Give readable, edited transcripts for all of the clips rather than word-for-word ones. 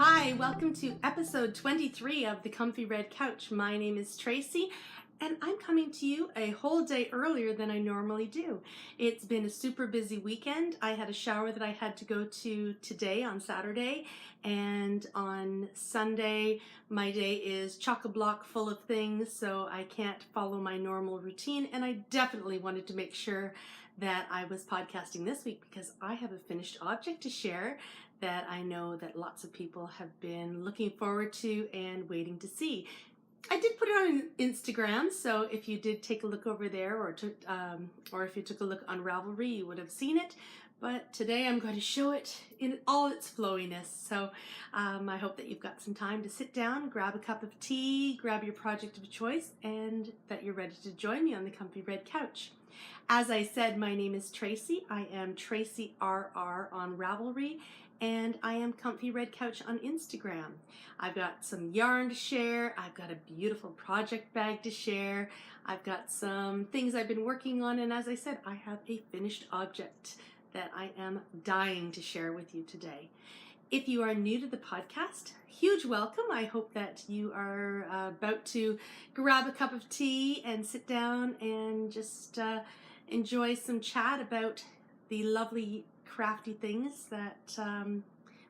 Hi, welcome to episode 23 of The Comfy Red Couch. My name is Tracy, and I'm coming to you a whole day earlier than I normally do. It's been a super busy weekend. I had a shower that I had to go to today on Saturday, and on Sunday my day is chock-a-block full of things, so I can't follow my normal routine, and I definitely wanted to make sure that I was podcasting this week because I have a finished object to share that I know that lots of people have been looking forward to and waiting to see. I did put it on Instagram, so if you did take a look over there, or if you took a look on Ravelry, you would have seen it. But today I'm going to show it in all its flowiness. So I hope that you've got some time to sit down, grab a cup of tea, grab your project of choice, and that you're ready to join me on the Comfy Red Couch. As I said, my name is Tracy. I am Tracy RR on Ravelry, and I am Comfy Red Couch on Instagram. I've got some yarn to share. I've got a beautiful project bag to share. I've got some things I've been working on, and as I said, I have a finished object that I am dying to share with you today. If you are new to the podcast, huge welcome. I hope that you are about to grab a cup of tea and sit down and just enjoy some chat about the lovely crafty things that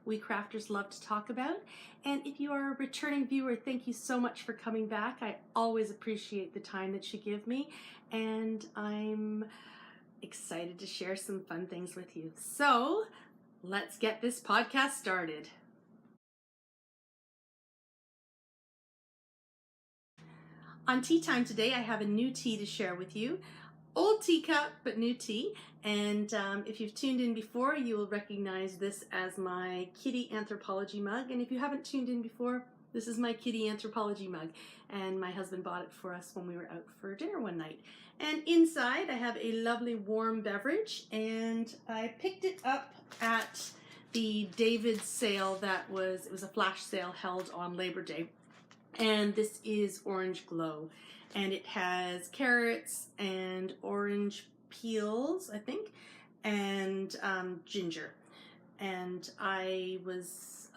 we crafters love to talk about. And if you are a returning viewer, thank you so much for coming back. I always appreciate the time that you give me, and I'm excited to share some fun things with you. So let's get this podcast started. On tea time today, I have a new tea to share with you. Old teacup, but new tea. And if you've tuned in before, you will recognize this as my kitty anthropology mug. And if you haven't tuned in before, this is my kitty anthropology mug. And my husband bought it for us when we were out for dinner one night. And inside, I have a lovely warm beverage. And I picked it up at the David's sale it was a flash sale held on Labor Day. And this is Orange Glow, and it has carrots and orange peels, I think, and ginger. And I was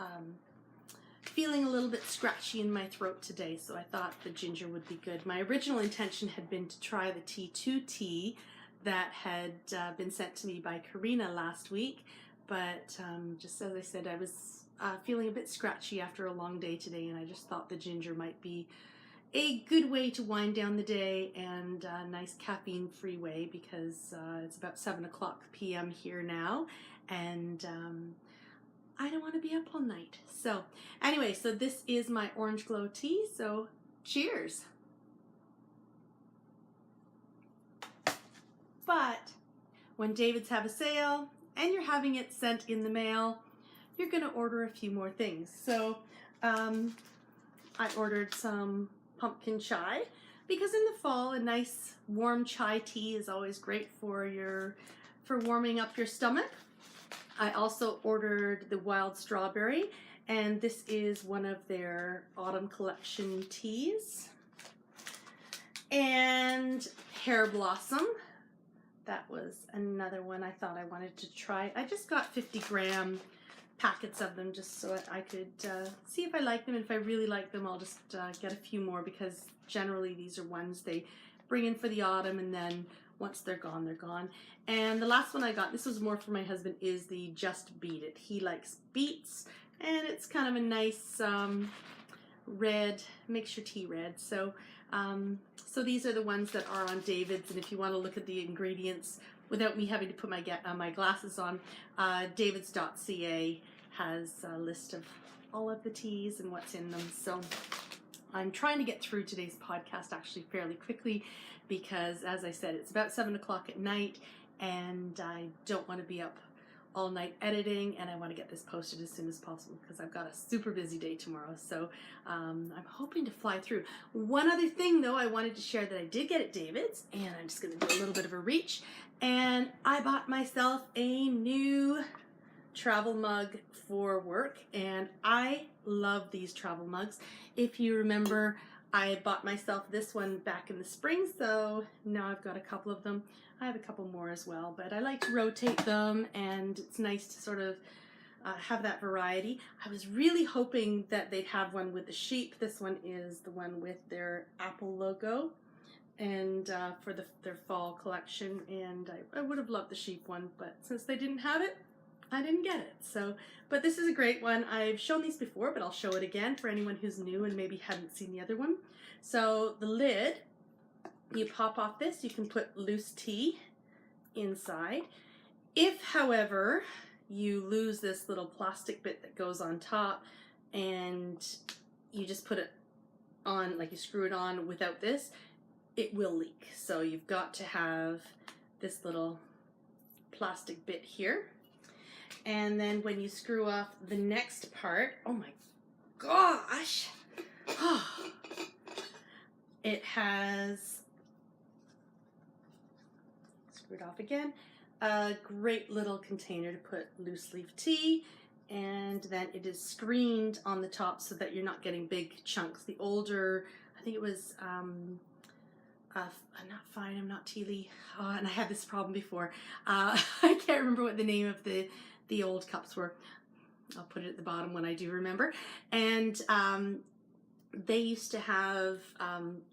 feeling a little bit scratchy in my throat today, so I thought the ginger would be good. My original intention had been to try the T2 tea that had been sent to me by Karina last week, but just as I said, I was feeling a bit scratchy after a long day today, and I just thought the ginger might be a good way to wind down the day and a nice caffeine-free way, because it's about 7 o'clock p.m. here now, and I don't want to be up all night. So anyway, so this is my Orange Glow tea, so cheers. But when David's have a sale and you're having it sent in the mail, you're going to order a few more things. So I ordered some pumpkin chai, because in the fall a nice warm chai tea is always great for warming up your stomach. I also ordered the wild strawberry, and this is one of their autumn collection teas. And pear blossom, that was another one I thought I wanted to try. I just got 50-gram packets of them just so that I could see if I like them. If I really like them, I'll just get a few more, because generally these are ones they bring in for the autumn, and then once they're gone, they're gone. And the last one I got, this was more for my husband, is the Just Beet It. He likes beets, and it's kind of a nice red, makes your tea red. So so these are the ones that are on David's, and if you want to look at the ingredients without me having to put my glasses on, davids.ca has a list of all of the teas and what's in them. So I'm trying to get through today's podcast actually fairly quickly, because as I said, it's about 7 o'clock at night, and I don't want to be up all night editing, and I want to get this posted as soon as possible because I've got a super busy day tomorrow. So I'm hoping to fly through. One other thing though I wanted to share that I did get at David's, and I'm just going to do a little bit of a reach, and I bought myself a new travel mug for work, and I love these travel mugs. If you remember, I bought myself this one back in the spring, so now I've got a couple of them. I have a couple more as well, but I like to rotate them, and it's nice to sort of have that variety. I was really hoping that they'd have one with the sheep. This one is the one with their Apple logo, and for their fall collection, and I would have loved the sheep one, but since they didn't have it, I didn't get it. So, but this is a great one. I've shown these before, but I'll show it again for anyone who's new and maybe hadn't seen the other one. So the lid, you pop off this, you can put loose tea inside. If, however, you lose this little plastic bit that goes on top and you just put it on, like you screw it on without this, it will leak. So you've got to have this little plastic bit here. And then when you screw off the next part, oh my gosh, it has, screw it off again, a great little container to put loose leaf tea, and then it is screened on the top so that you're not getting big chunks. The older, I think it was, I'm not fine, I'm not tea, and I had this problem before. I can't remember what the name of the old cups were. I'll put it at the bottom when I do remember. And they used to have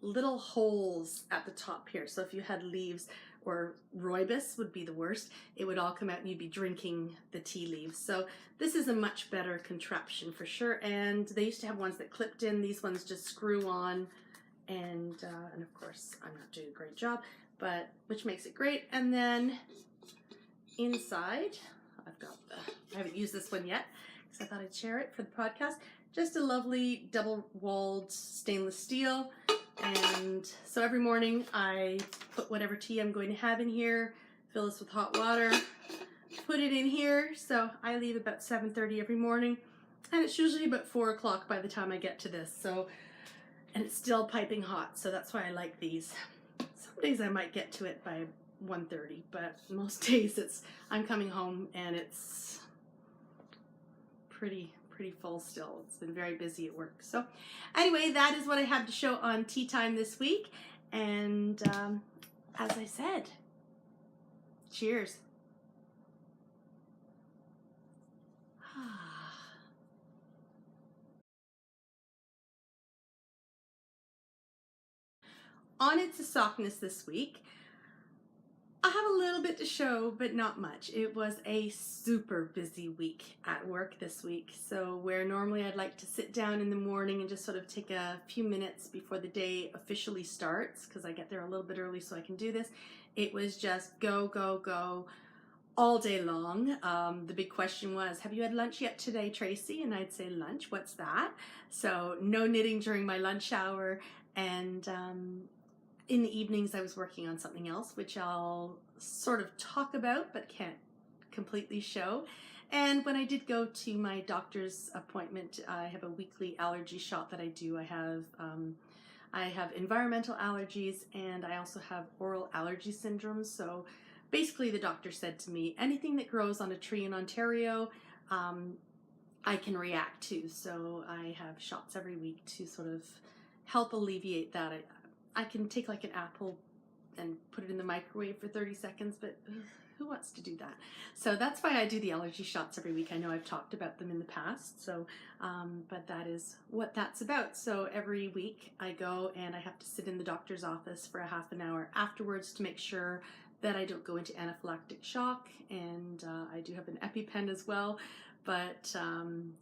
little holes at the top here. So if you had leaves, or rooibos would be the worst, it would all come out and you'd be drinking the tea leaves. So this is a much better contraption for sure. And they used to have ones that clipped in. These ones just screw on. And of course, I'm not doing a great job, but which makes it great. And then inside, I haven't used this one yet because I thought I'd share it for the podcast. Just a lovely double-walled stainless steel. And so every morning I put whatever tea I'm going to have in here, fill this with hot water, put it in here. So I leave about 7:30 every morning, and it's usually about 4 o'clock by the time I get to this. So, and it's still piping hot, so that's why I like these. Some days I might get to it by 1:30, but most days I'm coming home and it's pretty full still. It's been very busy at work. So anyway, that is what I have to show on tea time this week. And as I said, cheers. On It's a Softness this week, I have a little bit to show, but not much. It was a super busy week at work this week. So where normally I'd like to sit down in the morning and just sort of take a few minutes before the day officially starts, because I get there a little bit early so I can do this, it was just go, go, go all day long. The big question was, have you had lunch yet today, Tracy? And I'd say, lunch? What's that? So no knitting during my lunch hour. And in the evenings, I was working on something else, which I'll sort of talk about, but can't completely show. And when I did go to my doctor's appointment, I have a weekly allergy shot that I do. I have environmental allergies, and I also have oral allergy syndrome. So basically, the doctor said to me, anything that grows on a tree in Ontario, I can react to. So I have shots every week to sort of help alleviate that. I can take like an apple and put it in the microwave for 30 seconds, but who wants to do that? So that's why I do the allergy shots every week. I know I've talked about them in the past, so but that is what that's about. So every week I go and I have to sit in the doctor's office for a half an hour afterwards to make sure that I don't go into anaphylactic shock, and I do have an EpiPen as well. But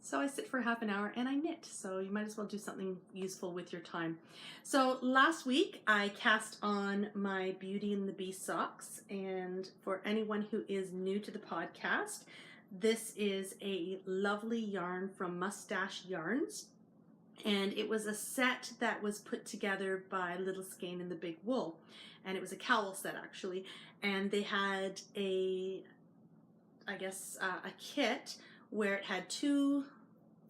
so I sit for half an hour and I knit, so you might as well do something useful with your time. So last week I cast on my Beauty and the Beast socks, and for anyone who is new to the podcast, this is a lovely yarn from Mustache Yarns, and it was a set that was put together by Little Skein and the Big Wool, and it was a cowl set actually, and they had a kit where it had 2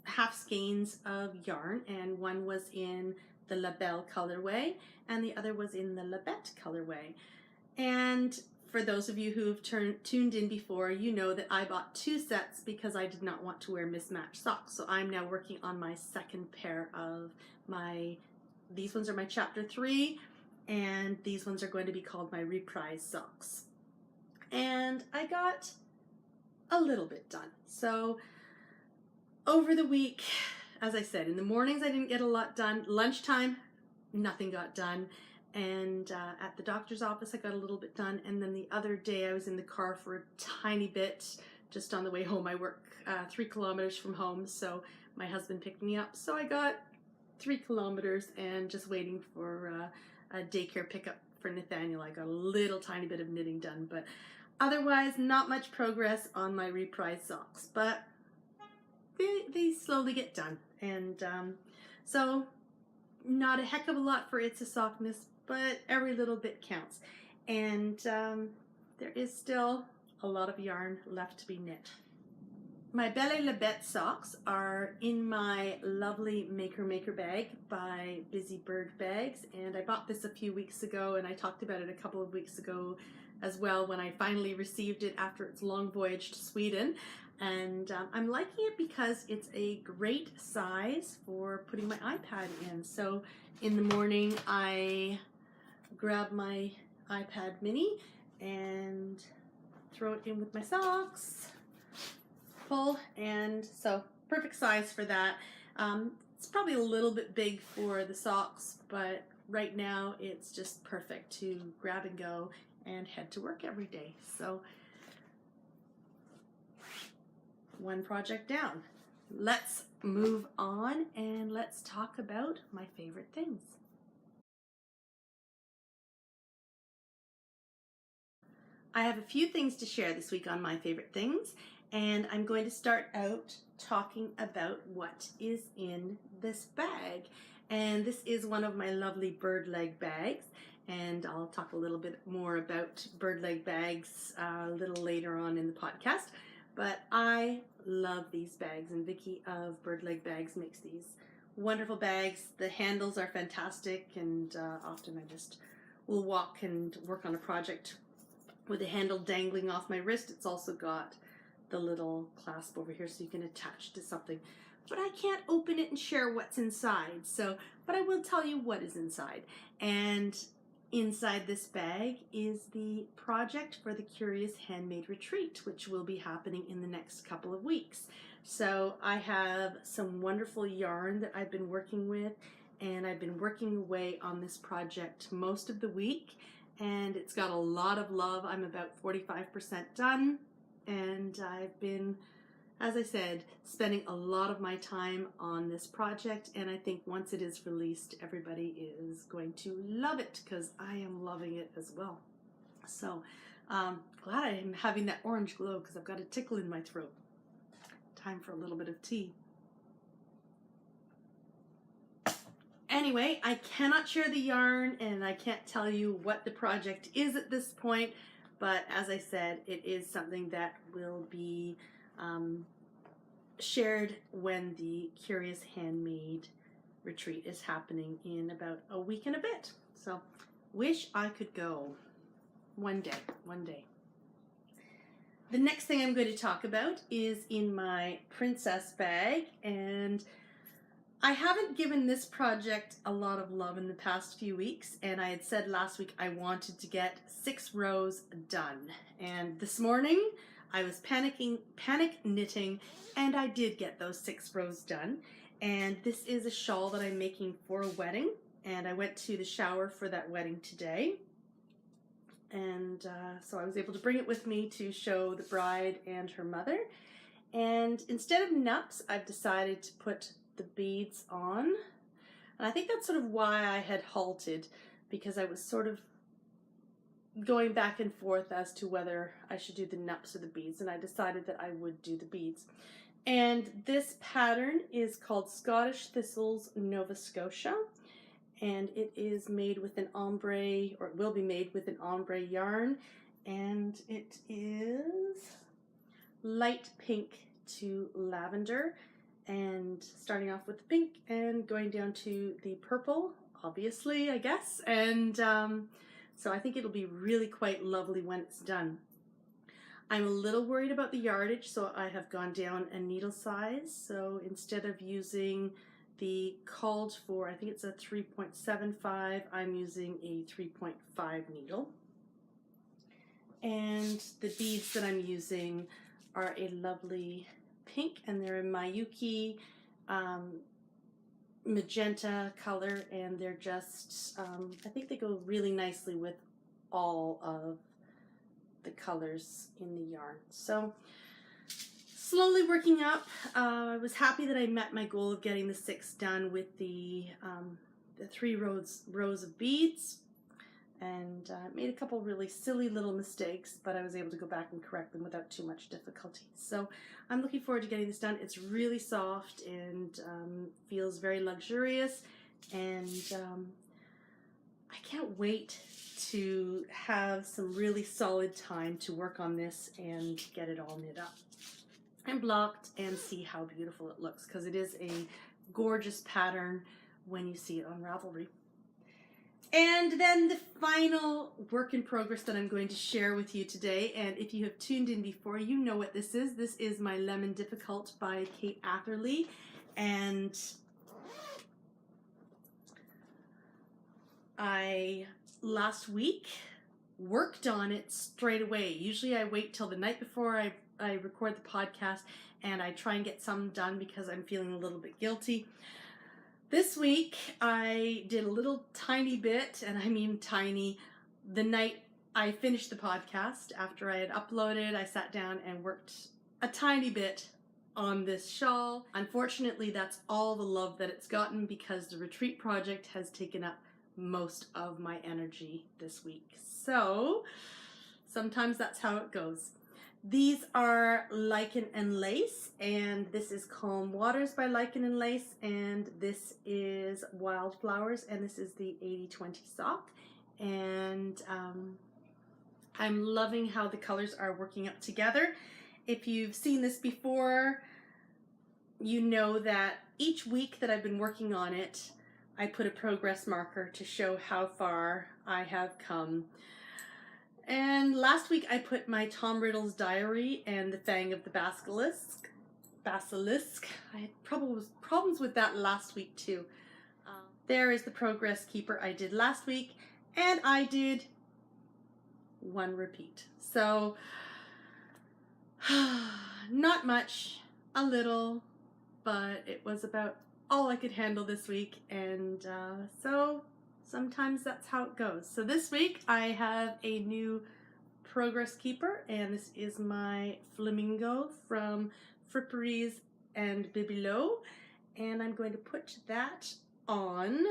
half skeins of yarn, and one was in the La Belle colorway and the other was in the La Bette colorway. And for those of you who have tuned in before, you know that I bought 2 sets because I did not want to wear mismatched socks. So I'm now working on my second pair of these ones are my chapter 3, and these ones are going to be called my reprise socks. And I got a little bit done. So over the week, as I said, in the mornings I didn't get a lot done. Lunchtime, nothing got done. And at the doctor's office I got a little bit done. And then the other day I was in the car for a tiny bit just on the way home. I work 3 kilometers from home, so my husband picked me up. So I got 3 kilometers and just waiting for a daycare pickup for Nathaniel. I got a little tiny bit of knitting done, but otherwise not much progress on my reprise socks. But they slowly get done. And so not a heck of a lot for It's a Sockness, but every little bit counts. And there is still a lot of yarn left to be knit. My Belle La Bête socks are in my lovely Maker bag by Busy Bird Bags, and I bought this a few weeks ago, and I talked about it a couple of weeks ago as well when I finally received it after its long voyage to Sweden. And I'm liking it because it's a great size for putting my iPad in. So in the morning I grab my iPad mini and throw it in with my socks, pull, and so perfect size for that. It's probably a little bit big for the socks, but right now it's just perfect to grab and go and head to work every day. So one project down. Let's move on and let's talk about my favorite things. I have a few things to share this week on my favorite things, and I'm going to start out talking about what is in this bag. And this is one of my lovely bird leg bags, and I'll talk a little bit more about bird leg bags a little later on in the podcast. But I love these bags, and Vicky of Bird Leg Bags makes these wonderful bags. The handles are fantastic, and often I just will walk and work on a project with the handle dangling off my wrist. It's also got the little clasp over here so you can attach to something. But I can't open it and share what's inside. But I will tell you what is inside. And inside this bag is the project for the Curious Handmade Retreat, which will be happening in the next couple of weeks. So I have some wonderful yarn that I've been working with, and I've been working away on this project most of the week, and it's got a lot of love. I'm about 45% done, and I've been, as I said, spending a lot of my time on this project, and I think once it is released, everybody is going to love it because I am loving it as well. So glad I am having that orange glow because I've got a tickle in my throat. Time for a little bit of tea. Anyway, I cannot share the yarn and I can't tell you what the project is at this point, but as I said, it is something that will be shared when the Curious Handmade Retreat is happening in about a week and a bit. So, wish I could go one day, one day. The next thing I'm going to talk about is in my princess bag, and I haven't given this project a lot of love in the past few weeks, and I had said last week I wanted to get 6 rows done. And this morning I was panic knitting, and I did get those 6 rows done. And this is a shawl that I'm making for a wedding, and I went to the shower for that wedding today. And so I was able to bring it with me to show the bride and her mother. And instead of nups, I've decided to put the beads on. And I think that's sort of why I had halted, because I was sort of going back and forth as to whether I should do the nups or the beads, and I decided that I would do the beads. And this pattern is called Scottish Thistles Nova Scotia, and it is made with an ombre, or it will be made with an ombre yarn, and it is light pink to lavender, and starting off with the pink and going down to the purple, obviously, I guess. And so I think it'll be really quite lovely when it's done. I'm a little worried about the yardage, so I have gone down a needle size. So instead of using the called for, I think it's a 3.75, I'm using a 3.5 needle. And the beads that I'm using are a lovely pink, and they're in Mayuki magenta color, and they're just, I think they go really nicely with all of the colors in the yarn. So slowly working up. I was happy that I met my goal of getting the 6 done with the 3 rows of beads, and made a couple really silly little mistakes, but I was able to go back and correct them without too much difficulty. So I'm looking forward to getting this done. It's really soft and feels very luxurious, and I can't wait to have some really solid time to work on this and get it all knit up and blocked and see how beautiful it looks, because it is a gorgeous pattern when you see it on Ravelry. And then the final work in progress that I'm going to share with you today, and if you have tuned in before, you know what this is. This is my Lemon Difficult by Kate Atherley, and I last week worked on it straight away. Usually I wait till the night before I record the podcast, and I try and get some done because I'm feeling a little bit guilty. This week I did a little tiny bit, and I mean tiny. The night I finished the podcast, after I had uploaded, I sat down and worked a tiny bit on this shawl. Unfortunately, that's all the love that it's gotten because the retreat project has taken up most of my energy this week. So sometimes that's how it goes. These are Lichen and Lace, and this is Calm Waters by Lichen and Lace, and this is Wildflowers, and this is the 80/20 sock. And I'm loving how the colors are working up together. If you've seen this before, you know that each week that I've been working on it, I put a progress marker to show how far I have come. And last week I put my Tom Riddle's Diary and the Fang of the Basilisk. I had problems with that last week too. There is the progress keeper I did last week, and I did 1 repeat. So not much, a little, but it was about all I could handle this week, and so sometimes that's how it goes. So this week I have a new progress keeper, and this is my Flamingo from Fripperies and Bibelot, and I'm going to put that on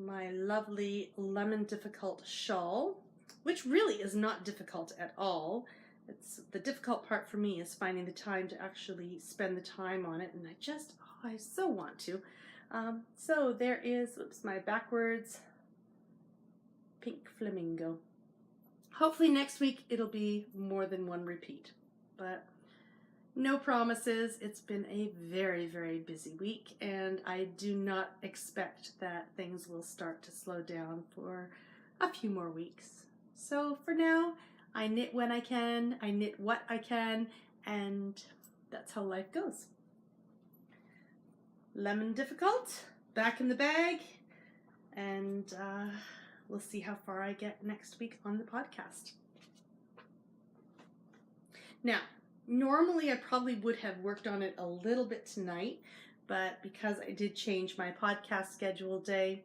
my lovely Lemon Difficult shawl, which really is not difficult at all. It's the difficult part for me is finding the time to actually spend the time on it, and I so want to. So there is, oops, my backwards pink flamingo. Hopefully next week it'll be more than 1 repeat, but no promises. It's been a very, very busy week, and I do not expect that things will start to slow down for a few more weeks. So for now, I knit when I can, I knit what I can, and that's how life goes. Lemon Difficult, back in the bag, and we'll see how far I get next week on the podcast. Now, normally I probably would have worked on it a little bit tonight, but because I did change my podcast schedule day,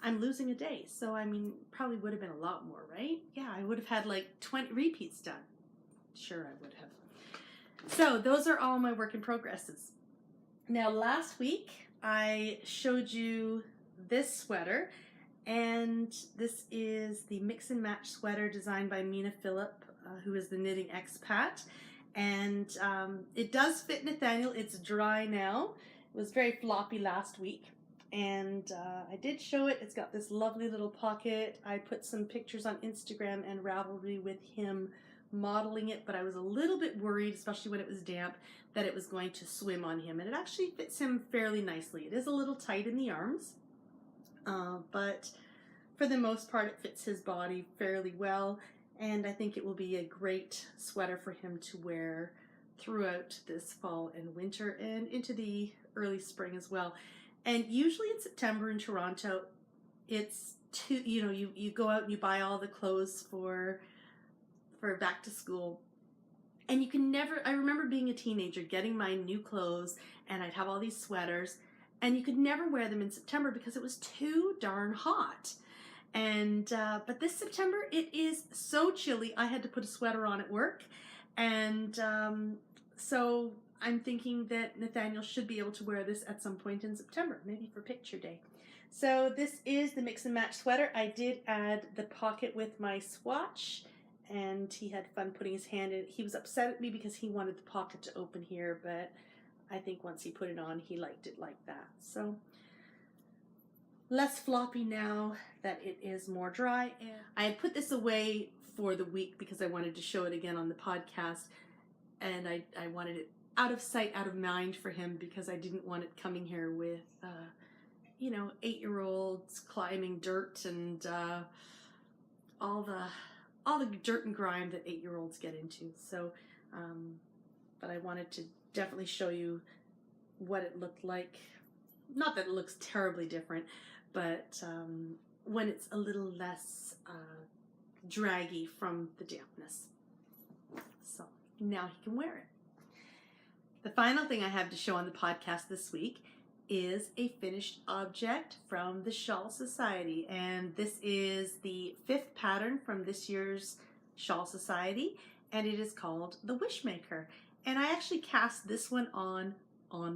I'm losing a day. So, I mean, probably would have been a lot more, right? Yeah, I would have had like 20 repeats done. Sure, I would have. So those are all my work in progresses. Now last week I showed you this sweater, and this is the mix and match sweater designed by Mina Phillip, who is the knitting expat, and it does fit Nathaniel. It's dry now. It was very floppy last week, and I did show it. It's got this lovely little pocket. I put some pictures on Instagram and Ravelry with him modeling it, but I was a little bit worried, especially when it was damp, that it was going to swim on him, and it actually fits him fairly nicely. It is a little tight in the arms, but for the most part it fits his body fairly well, and I think it will be a great sweater for him to wear throughout this fall and winter and into the early spring as well. And usually in September in Toronto, it's you go out and you buy all the clothes for back to school, And you can never, I remember being a teenager getting my new clothes and I'd have all these sweaters and you could never wear them in September because it was too darn hot. And but this September it is so chilly I had to put a sweater on at work, and so I'm thinking that Nathaniel should be able to wear this at some point in September, maybe for picture day. So this is the mix and match sweater. I did add the pocket with my swatch, and he had fun putting his hand in it. He was upset at me because he wanted the pocket to open here, but I think once he put it on he liked it like that. So less floppy now that it is more dry. And I had put this away for the week because I wanted to show it again on the podcast, and I wanted it out of sight, out of mind for him because I didn't want it coming here with, 8-year-olds climbing dirt and all the dirt and grime that 8-year-olds get into. So, but I wanted to definitely show you what it looked like. Not that it looks terribly different, but when it's a little less draggy from the dampness. So now he can wear it. The final thing I have to show on the podcast this week is a finished object from the Shawl Society, and this is the 5th pattern from this year's Shawl Society, and it is called the Wishmaker. And I actually cast this one on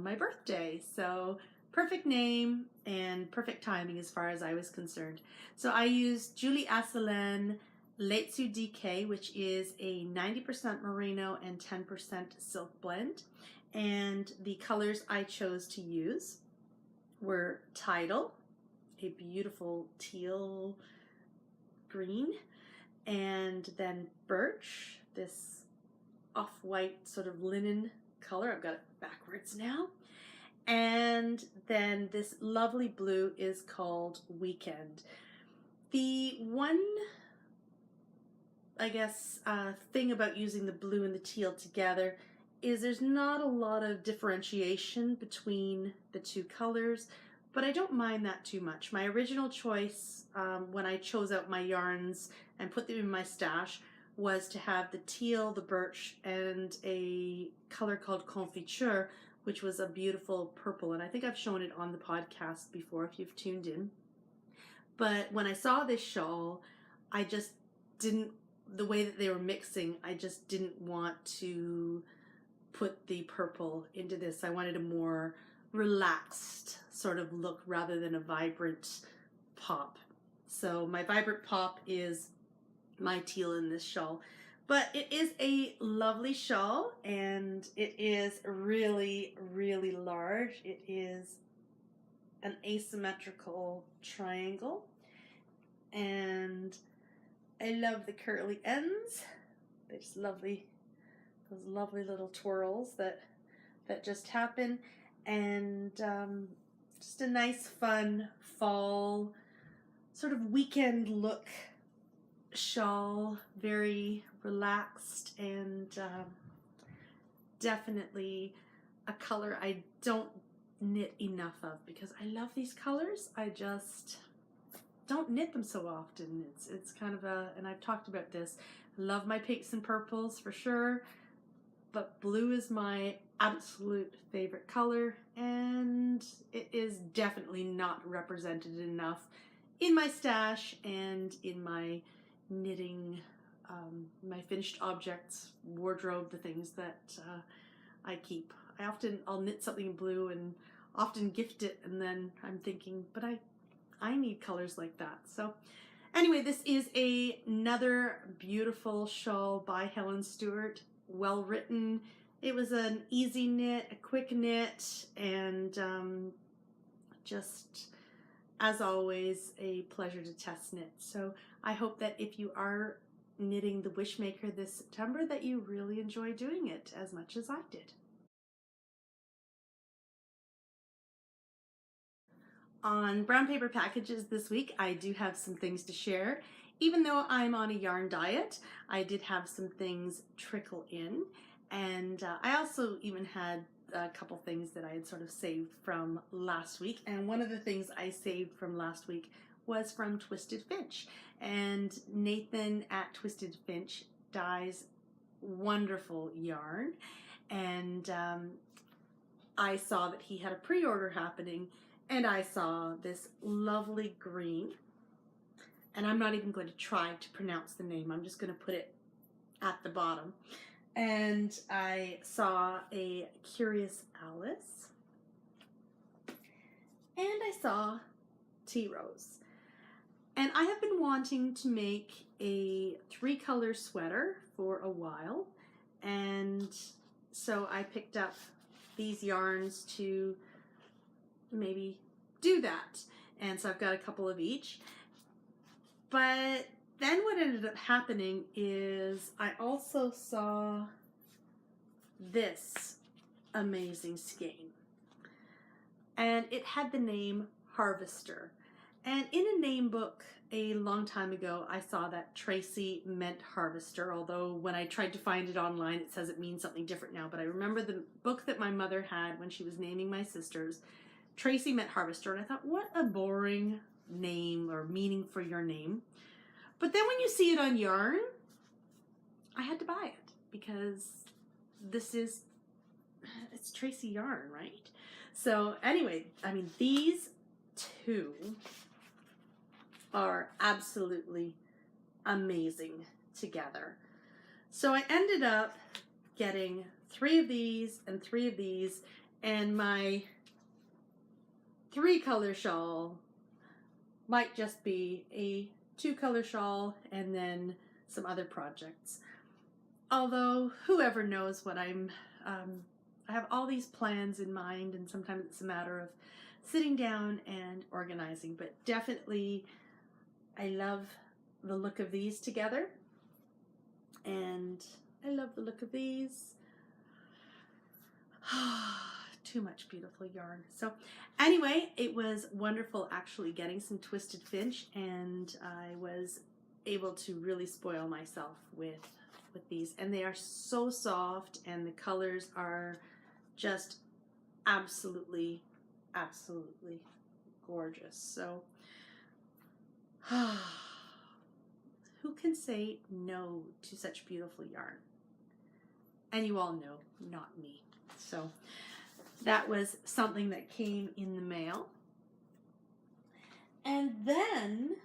my birthday, so perfect name and perfect timing as far as I was concerned. So I used Julie Asselin Letsu DK, which is a 90% merino and 10% silk blend. And the colors I chose to use were Tidal, a beautiful teal green, and then Birch, this off-white sort of linen color. I've got it backwards now. And then this lovely blue is called Weekend. The one, I guess, thing about using the blue and the teal together is there's not a lot of differentiation between the two colors, but I don't mind that too much. My original choice when I chose out my yarns and put them in my stash was to have the teal, the birch, and a color called Confiture, which was a beautiful purple, and I think I've shown it on the podcast before if you've tuned in. But when I saw this shawl, I just didn't, the way that they were mixing, I just didn't want to put the purple into this. I wanted a more relaxed sort of look rather than a vibrant pop. So my vibrant pop is my teal in this shawl. But it is a lovely shawl, and it is really, really large. It is an asymmetrical triangle, and I love the curly ends. They're just lovely, those lovely little twirls that just happen, and just a nice, fun fall sort of weekend look shawl, very relaxed, and definitely a color I don't knit enough of because I love these colors. I just don't knit them so often. It's kind of a, and I've talked about this, I love my pinks and purples for sure, but blue is my absolute favorite color, and it is definitely not represented enough in my stash and in my knitting, my finished objects wardrobe, the things that I keep. I'll knit something in blue and often gift it, and then I'm thinking, but I need colors like that. So anyway, this is another beautiful shawl by Helen Stewart, well written. It was an easy knit, a quick knit, and just, as always, a pleasure to test knit. So I hope that if you are knitting the Wishmaker this September, that you really enjoy doing it as much as I did. On brown paper packages this week, I do have some things to share. Even though I'm on a yarn diet, I did have some things trickle in, and I also even had a couple things that I had sort of saved from last week, and one of the things I saved from last week was from Twisted Finch, and Nathan at Twisted Finch dyes wonderful yarn, and I saw that he had a pre-order happening, and I saw this lovely green, and I'm not even going to try to pronounce the name. I'm just going to put it at the bottom. And I saw a Curious Alice, and I saw Tea Rose. And I have been wanting to make a 3-color sweater for a while, and so I picked up these yarns to maybe do that. And so I've got a couple of each. But then what ended up happening is I also saw this amazing skein. And it had the name Harvester. And in a name book a long time ago, I saw that Tracy meant harvester, although when I tried to find it online, it says it means something different now. But I remember the book that my mother had when she was naming my sisters, Tracy meant harvester. And I thought, what a boring name or meaning for your name. But then when you see it on yarn, I had to buy it because it's Tracy yarn, right? So anyway, I mean, these two are absolutely amazing together. So I ended up getting 3 of these and 3 of these, and my 3-color shawl might just be a 2-color shawl and then some other projects. Although whoever knows what I have all these plans in mind, and sometimes it's a matter of sitting down and organizing, but definitely I love the look of these together, and I love the look of these. Too much beautiful yarn. So anyway, it was wonderful actually getting some Twisted Finch, and I was able to really spoil myself with these, and they are so soft, and the colors are just absolutely gorgeous. So who can say no to such beautiful yarn? And you all know, not me. So that was something that came in the mail. And then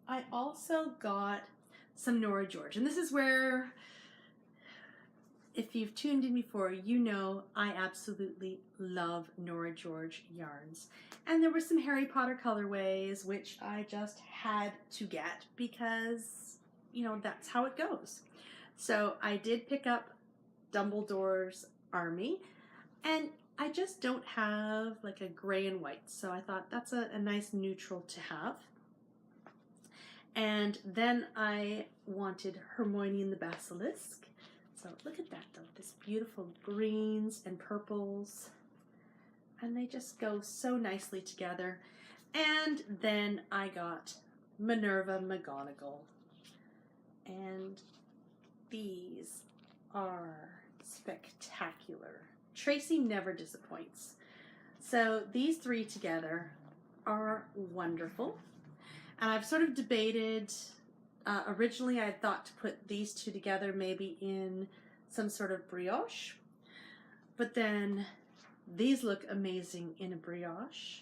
I also got some Norah George. And this is where, if you've tuned in before, you know I absolutely love Norah George yarns. And there were some Harry Potter colorways, which I just had to get because, you know, that's how it goes. So I did pick up Dumbledore's Army, and I just don't have like a gray and white, so I thought that's a nice neutral to have. And then I wanted Hermione and the Basilisk. So look at that though, this beautiful greens and purples, and they just go so nicely together. And then I got Minerva McGonagall, and these are spectacular. Tracy never disappoints. So these 3 together are wonderful. And I've sort of debated, originally I had thought to put these 2 together maybe in some sort of brioche, but then these look amazing in a brioche,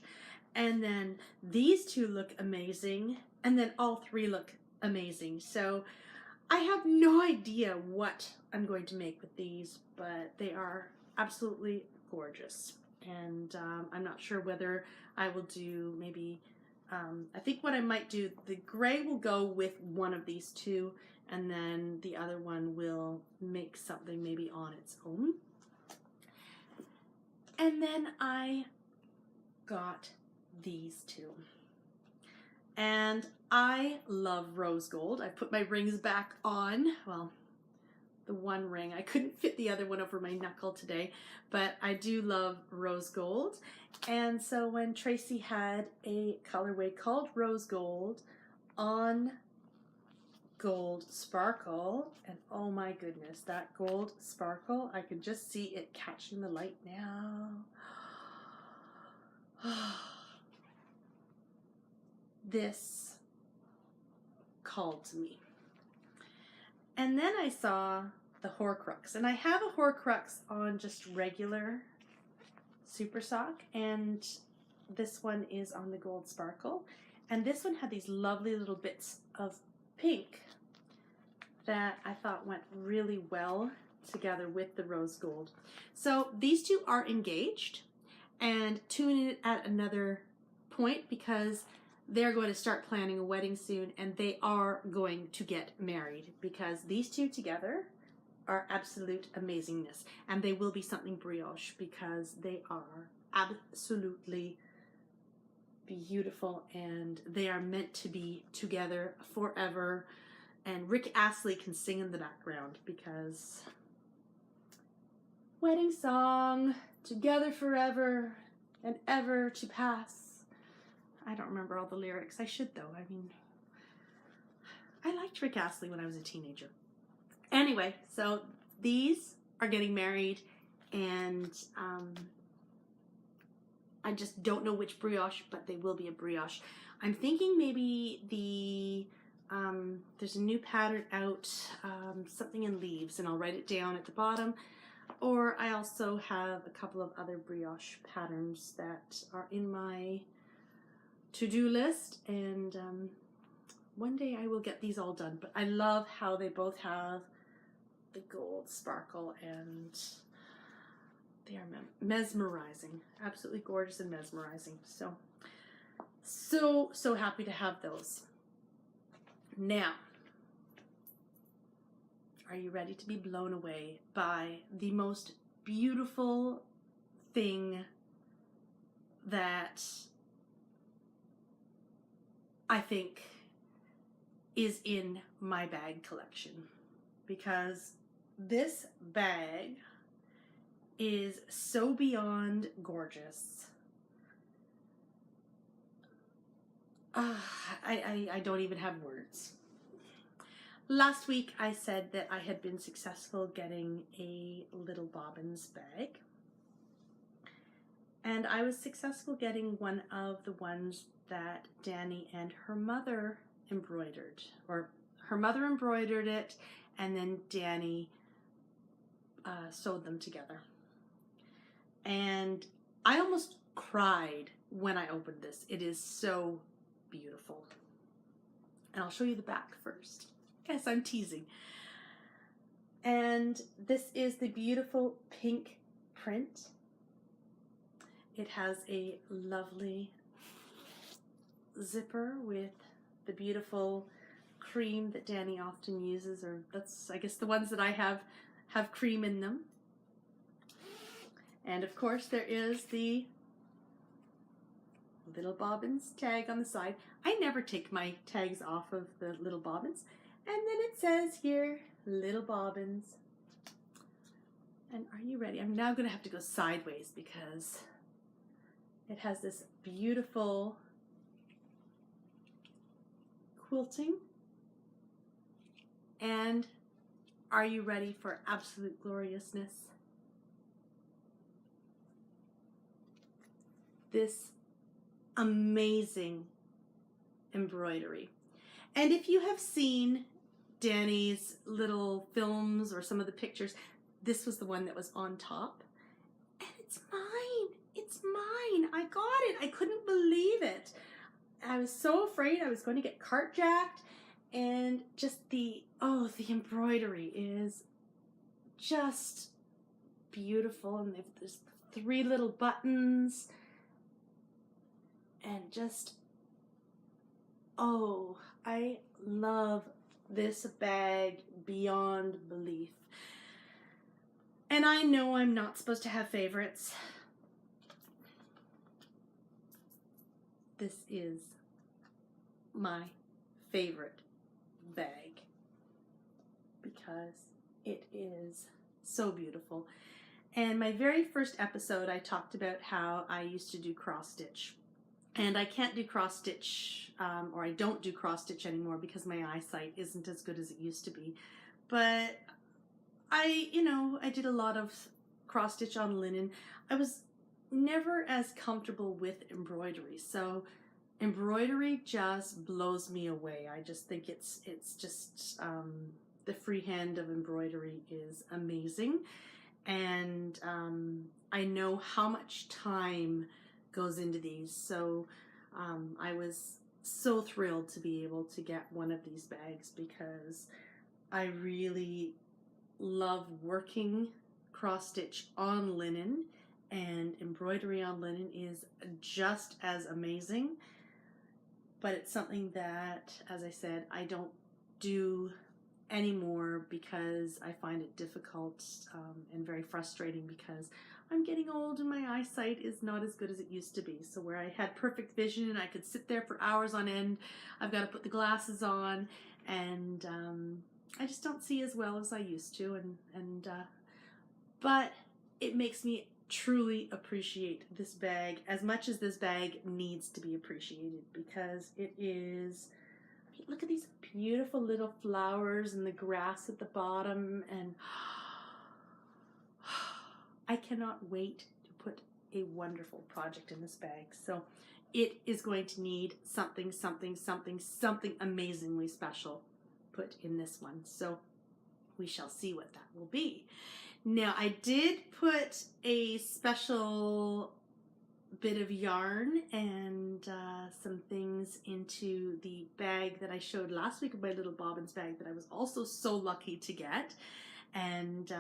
and then these 2 look amazing, and then all 3 look amazing. So I have no idea what I'm going to make with these, but they are absolutely gorgeous. And I'm not sure whether I will do maybe, I think what I might do, the gray will go with one of these 2, and then the other one will make something maybe on its own. And then I got these 2. And I love rose gold. I put my rings back on. Well, the one ring. I couldn't fit the other one over my knuckle today, but I do love rose gold. And so when Tracy had a colorway called rose gold on gold sparkle, and oh my goodness, that gold sparkle, I could just see it catching the light now. This called to me. And then I saw the Horcrux. And I have a Horcrux on just regular Super Sock, and this one is on the Gold Sparkle. And this one had these lovely little bits of pink that I thought went really well together with the rose gold. So these two are engaged, and tune in at another point because they're going to start planning a wedding soon, and they are going to get married because these two together are absolute amazingness, and they will be something brioche because they are absolutely beautiful and they are meant to be together forever. And Rick Astley can sing in the background because wedding song, together forever and ever to pass. I don't remember all the lyrics. I should though. I mean, I liked Rick Astley when I was a teenager. Anyway, so these are getting married, and I just don't know which brioche, but they will be a brioche. I'm thinking maybe there's a new pattern out, something in leaves, and I'll write it down at the bottom. Or I also have a couple of other brioche patterns that are in my to-do list, and one day I will get these all done. But I love how they both have the gold sparkle, and they are mesmerizing, absolutely gorgeous and mesmerizing. So happy to have those. Now, are you ready to be blown away by the most beautiful thing that I think is in my bag collection? Because this bag is so beyond gorgeous. I don't even have words. Last week I said that I had been successful getting a little Bobbins bag. And I was successful getting one of the ones that Danny and her mother embroidered. Or her mother embroidered it, and then Danny sewed them together. And I almost cried when I opened this. It is so beautiful. And I'll show you the back first. Yes, I'm teasing. And this is the beautiful pink print. It has a lovely zipper with the beautiful cream that Danny often uses, or that's, I guess, the ones that I have cream in them. And of course there is the little Bobbins tag on the side. I never take my tags off of the little Bobbins. And then it says here, little Bobbins. And are you ready? I'm now going to have to go sideways because it has this beautiful quilting. And are you ready for absolute gloriousness? This amazing embroidery. And if you have seen Danny's little films or some of the pictures, this was the one that was on top. And it's mine. It's mine. I got it. I couldn't believe it. I was so afraid I was going to get carjacked, and just the embroidery is just beautiful. And there's 3 little buttons, and just, oh, I love this bag beyond belief. And I know I'm not supposed to have favorites. This is my favorite bag because it is so beautiful. And my very first episode, I talked about how I used to do cross stitch. And I can't do cross stitch, or I don't do cross stitch anymore because my eyesight isn't as good as it used to be. But I did a lot of cross stitch on linen. I was never as comfortable with embroidery. So embroidery just blows me away. I just think it's just the freehand of embroidery is amazing. And I know how much time goes into these. So I was so thrilled to be able to get one of these bags because I really love working cross stitch on linen, and embroidery on linen is just as amazing. But it's something that, as I said, I don't do anymore because I find it difficult and very frustrating because I'm getting old and my eyesight is not as good as it used to be. So where I had perfect vision and I could sit there for hours on end, I've got to put the glasses on, and I just don't see as well as I used to. But it makes me truly appreciate this bag as much as this bag needs to be appreciated, because it is, look at these beautiful little flowers and the grass at the bottom, and I cannot wait to put a wonderful project in this bag. So it is going to need something amazingly special put in this one. So we shall see what that will be. Now, I did put a special bit of yarn and some things into the bag that I showed last week of my little Bobbins bag that I was also so lucky to get. And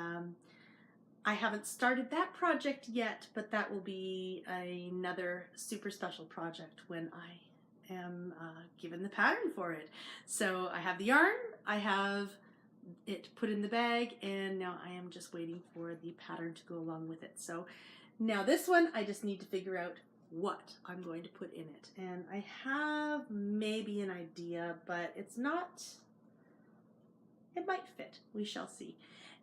I haven't started that project yet, but that will be another super special project when I am given the pattern for it. So I have the yarn, I have it put in the bag, and now I am just waiting for the pattern to go along with it. So now this one, I just need to figure out what I'm going to put in it. And I have maybe an idea, but it's not, it might fit. We shall see.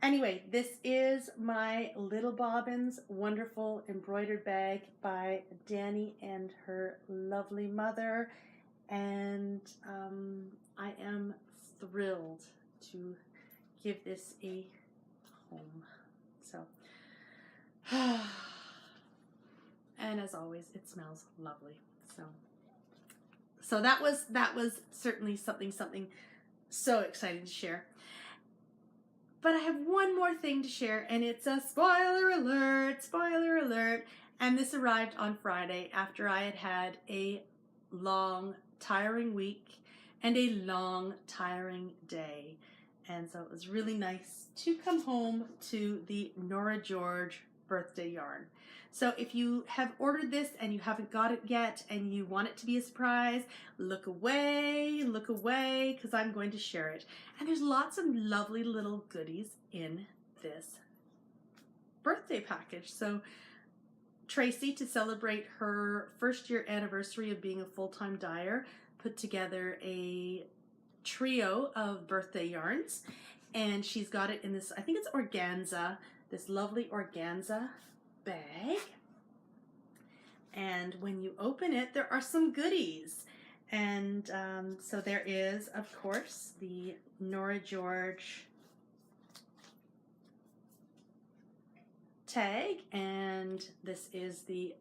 Anyway, this is my Little Bobbins wonderful embroidered bag by Danny and her lovely mother. And I am thrilled to give this a home. So, and as always, it smells lovely. So that was certainly something so exciting to share. But I have one more thing to share, and it's a spoiler alert, and this arrived on Friday after I had had a long, tiring week and a long, tiring day. And so it was really nice to come home to the Norah George birthday yarn. So if you have ordered this and you haven't got it yet and you want it to be a surprise, look away, because I'm going to share it. And there's lots of lovely little goodies in this birthday package. So Tracy, to celebrate her first year anniversary of being a full-time dyer, put together a trio of birthday yarns, and she's got it in this, I think it's organza, this lovely organza bag. And when you open it, there are some goodies. And so there is, of course, the Norah George tag, and this is the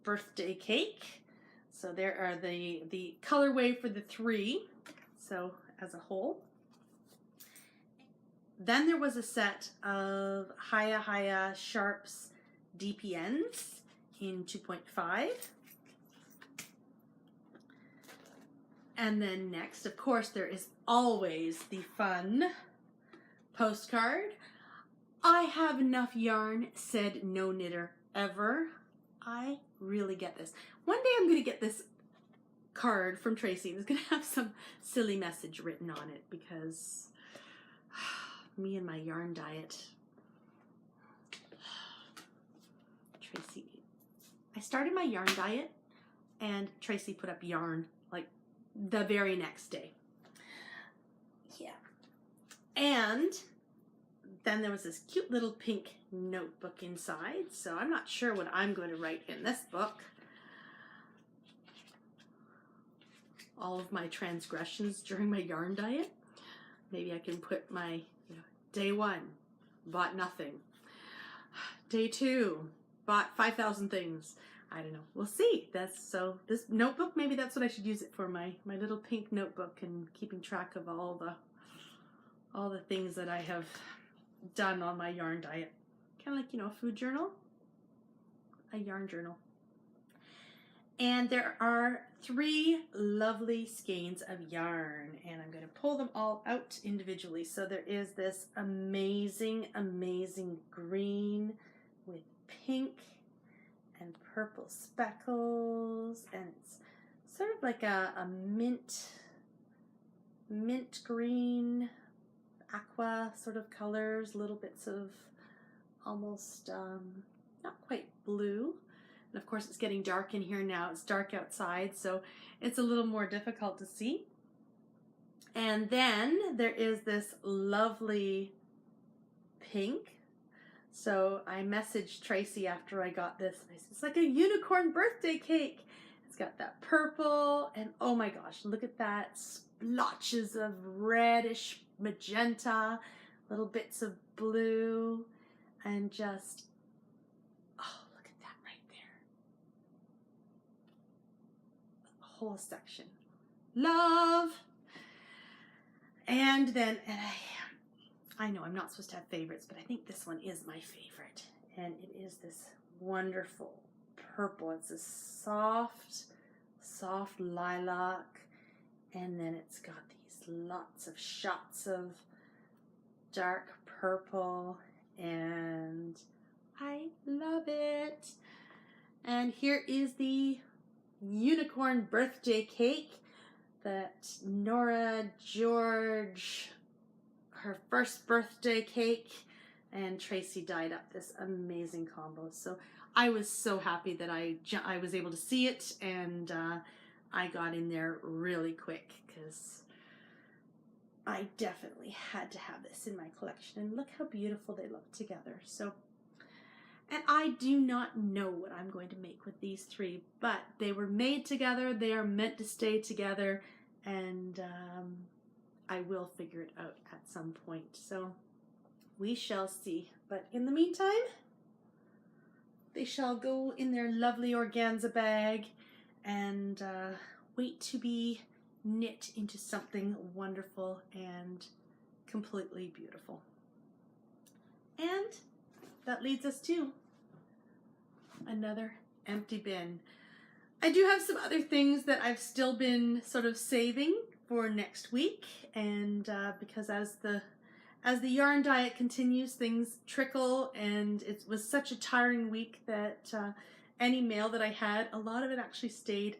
birthday cake. So there are the colorway for the three, so as a whole. Then there was a set of Haya Sharps DPNs in 2.5. And then next, of course, there is always the fun postcard. I have enough yarn, said no knitter ever. I really get this. One day I'm going to get this card from Tracy. It's going to have some silly message written on it, because me and my yarn diet. Tracy, I started my yarn diet and Tracy put up yarn like the very next day. Yeah. And then there was this cute little pink notebook inside, so I'm not sure what I'm going to write in this book. All of my transgressions during my yarn diet. Maybe I can put my, day 1, bought nothing. Day 2, bought 5,000 things. I don't know. We'll see. So this notebook, maybe that's what I should use it for, my little pink notebook, and keeping track of all all the things that I have done on my yarn diet. Kind of like, a food journal, a yarn journal. And there are 3 lovely skeins of yarn, and I'm going to pull them all out individually. So there is this amazing, amazing green with pink and purple speckles, and it's sort of like a mint green, aqua sort of colors, little bits of almost not quite blue. And of course it's getting dark in here now. It's dark outside, so it's a little more difficult to see. And then there is this lovely pink. So I messaged Tracy after I got this, and I said, it's like a unicorn birthday cake. It's got that purple, and oh my gosh, look at that, splotches of reddish magenta, little bits of blue, and just, oh, look at that right there. A whole section. Love. And then, I know I'm not supposed to have favorites, but I think this one is my favorite. And it is this wonderful purple. It's a soft lilac. And then it's got these lots of shots of dark purple. And I love it. And here is the unicorn birthday cake that Norah, George, her first birthday cake, and Tracy dyed up this amazing combo. So I was so happy that I was able to see it, and I got in there really quick because I definitely had to have this in my collection. And look how beautiful they look together. So, and I do not know what I'm going to make with these 3, but they were made together. They are meant to stay together, and I will figure it out at some point. So we shall see. But in the meantime, they shall go in their lovely organza bag and wait to be knit into something wonderful and completely beautiful. And that leads us to another empty bin. I do have some other things that I've still been sort of saving for next week, and because as the yarn diet continues, things trickle, and it was such a tiring week that any mail that I had, a lot of it actually stayed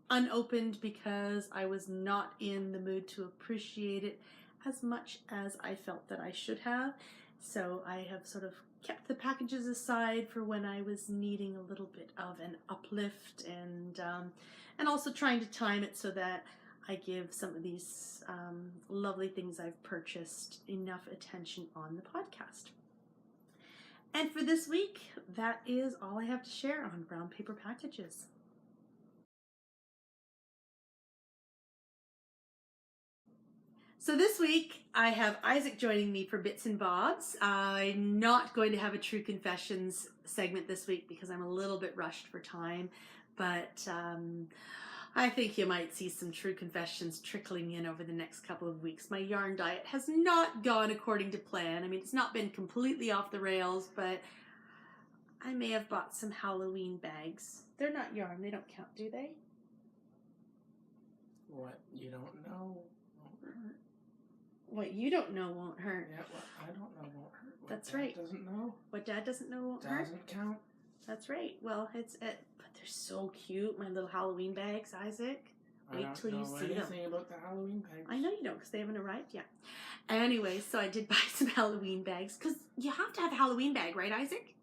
unopened because I was not in the mood to appreciate it as much as I felt that I should have. So I have sort of kept the packages aside for when I was needing a little bit of an uplift, and also trying to time it so that I give some of these lovely things I've purchased enough attention on the podcast. And for this week, that is all I have to share on brown paper packages. So this week, I have Isaac joining me for Bits and Bobs. I'm not going to have a True Confessions segment this week because I'm a little bit rushed for time, but I think you might see some True Confessions trickling in over the next couple of weeks. My yarn diet has not gone according to plan. I mean, it's not been completely off the rails, but I may have bought some Halloween bags. They're not yarn. They don't count, do they? What you don't know won't hurt. What you don't know won't hurt. Yeah, what I don't know won't hurt. What That's Dad right. Doesn't know. What Dad doesn't know won't hurt. Doesn't count. That's right. Well, but they're so cute, my little Halloween bags, Isaac. Wait till you see them. I don't know anything about the Halloween bags. I know you don't because they haven't arrived yet. Anyway, so I did buy some Halloween bags because you have to have a Halloween bag, right, Isaac?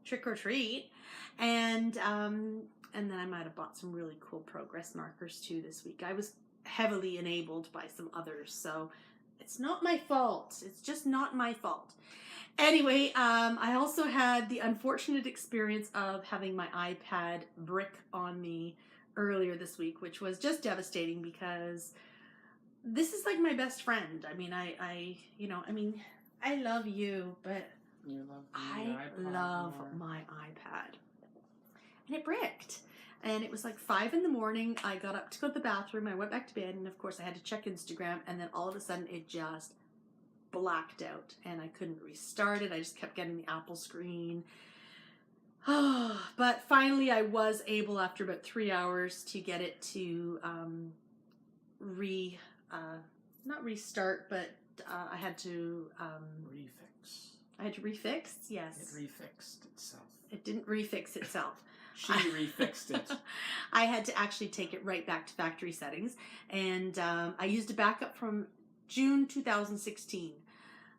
Trick or treat. And then I might have bought some really cool progress markers too this week. I was heavily enabled by some others, so it's not my fault. It's just not my fault. Anyway, I also had the unfortunate experience of having my iPad brick on me earlier this week, which was just devastating because this is like my best friend. I mean, I love you, but I love my iPad. And it bricked. And it was like 5 a.m. I got up to go to the bathroom. I went back to bed, and of course I had to check Instagram, and then all of a sudden it just blacked out and I couldn't restart it. I just kept getting the Apple screen. But finally I was able, after about 3 hours, to get it to not restart, but I had to refix. I had to refix, yes. It refixed itself. It didn't refix itself. She refixed it. I had to actually take it right back to factory settings, and I used a backup from June 2016.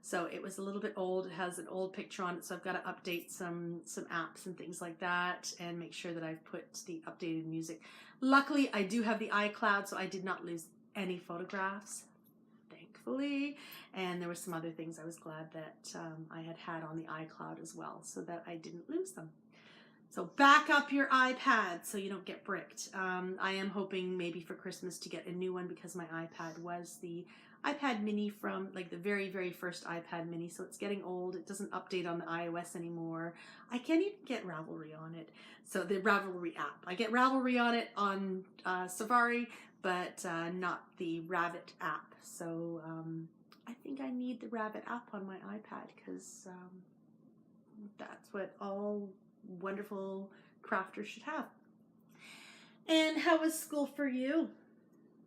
So it was a little bit old. It has an old picture on it, so I've got to update some apps and things like that and make sure that I've put the updated music. Luckily, I do have the iCloud, so I did not lose any photographs, thankfully. And there were some other things I was glad that I had on the iCloud as well, so that I didn't lose them. So back up your iPad so you don't get bricked. I am hoping maybe for Christmas to get a new one, because my iPad was the iPad mini from like the very, very first iPad mini, so it's getting old. It doesn't update on the iOS anymore. I can't even get Ravelry on it. So the Ravelry app. I get Ravelry on it on Safari, but not the Rabbit app. So I think I need the Rabbit app on my iPad, because that's what all wonderful crafters should have. And how was school for you?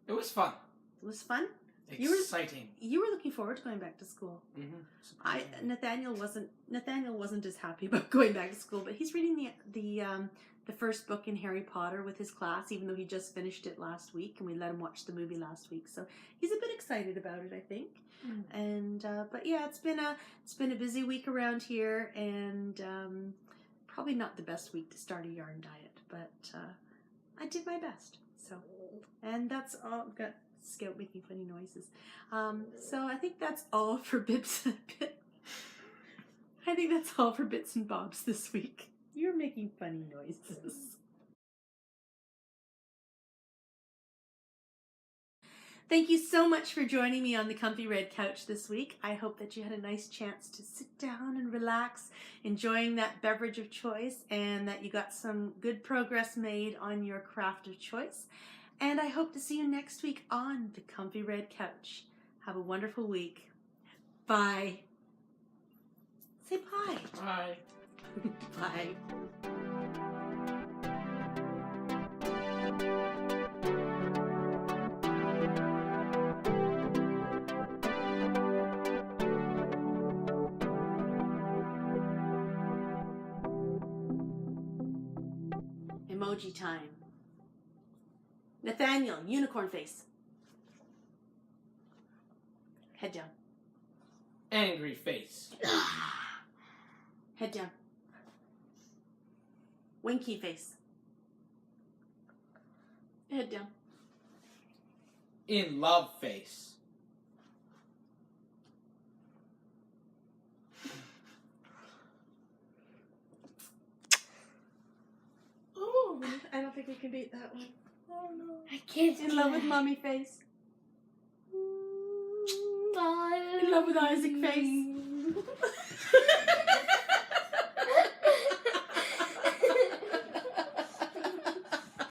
It was fun. It was fun? Exciting. You were looking forward to going back to school. Mm-hmm. Nathaniel wasn't as happy about going back to school, but he's reading the first book in Harry Potter with his class, even though he just finished it last week, and we let him watch the movie last week. So he's a bit excited about it, I think. And but yeah, it's been a busy week around here, and probably not the best week to start a yarn diet, but I did my best. So, and that's all. I've got Scout making funny noises. So I think that's all for Bits. I think that's all for Bits and Bobs this week. You're making funny noises. Thank you so much for joining me on the Comfy Red Couch this week. I hope that you had a nice chance to sit down and relax, enjoying that beverage of choice, and that you got some good progress made on your craft of choice. And I hope to see you next week on the Comfy Red Couch. Have a wonderful week. Bye. Say bye. Bye. Bye. Emoji time. Nathaniel, unicorn face. Head down. Angry face. Head down. Winky face. Head down. In love face. Oh, I don't think we can beat that one. Oh no. I can't. In love with mommy face. I In love with Isaac face.